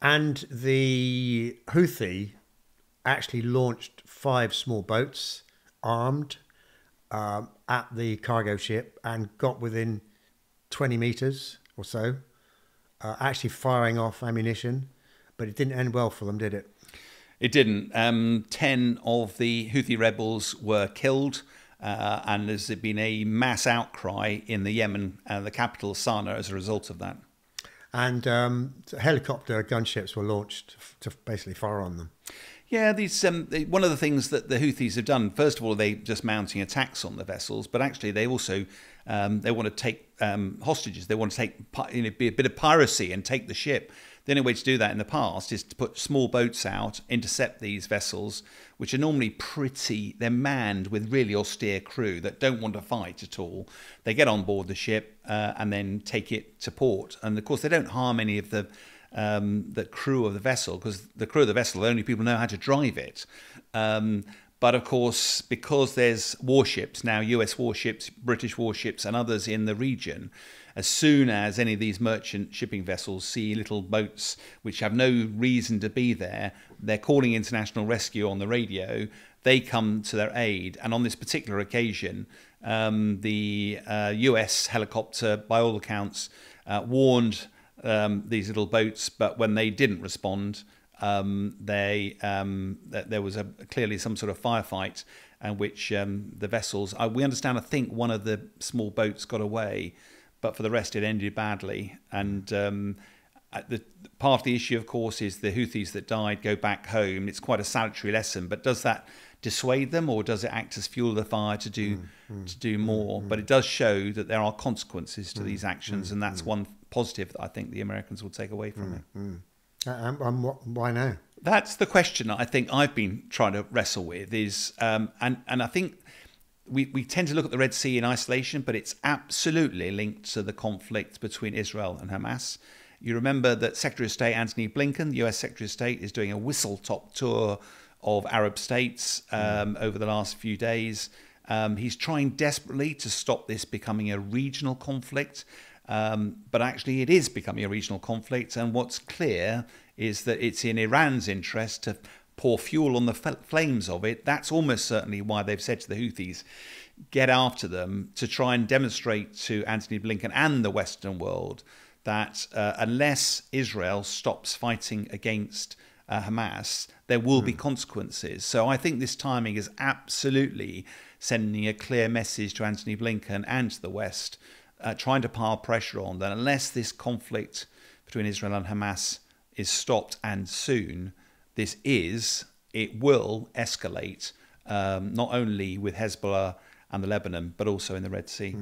And the Houthi actually launched 5 small boats, armed, at the cargo ship and got within 20 meters or so, actually firing off ammunition. But it didn't end well for them, did it? It didn't. 10 of the Houthi rebels were killed, and there's been a mass outcry in the Yemen, the capital Sana'a, as a result of that. And helicopter gunships were launched to basically fire on them. Yeah, one of the things that the Houthis have done, first of all, they just mounting attacks on the vessels, but actually they also they want to take hostages. They want to take be a bit of piracy and take the ship. The only way to do that in the past is to put small boats out, intercept these vessels, which are normally they're manned with really austere crew that don't want to fight at all. They get on board the ship and then take it to port. And of course, they don't harm any of the crew of the vessel, because the crew of the vessel are the only people who know how to drive it. But of course, because there's warships now, US warships, British warships and others in the region, as soon as any of these merchant shipping vessels see little boats which have no reason to be there, they're calling international rescue on the radio. They come to their aid. And on this particular occasion, the US helicopter, by all accounts, warned these little boats, but when they didn't respond, there was clearly some sort of firefight, in which the vessels, we understand, I think one of the small boats got away, but for the rest it ended badly. And part of the issue, of course, is the Houthis that died go back home. It's quite a salutary lesson, but does that dissuade them, or does it act as fuel to the fire to do more? But it does show that there are consequences to these actions, and that's one positive that I think the Americans will take away from it. Why now? That's the question I think I've been trying to wrestle with, is and I think we tend to look at the Red Sea in isolation, but it's absolutely linked to the conflict between Israel and Hamas. You remember that Secretary of State Antony Blinken, the US Secretary of State, is doing a whistle-top tour of Arab states over the last few days. He's trying desperately to stop this becoming a regional conflict, but actually it is becoming a regional conflict. And what's clear is that it's in Iran's interest to pour fuel on the flames of it. That's almost certainly why they've said to the Houthis, get after them, to try and demonstrate to Antony Blinken and the Western world that unless Israel stops fighting against Hamas, there will be consequences. So I think this timing is absolutely sending a clear message to Antony Blinken and to the West, trying to pile pressure on that unless this conflict between Israel and Hamas is stopped, and soon, it will escalate, not only with Hezbollah and the Lebanon, but also in the Red Sea.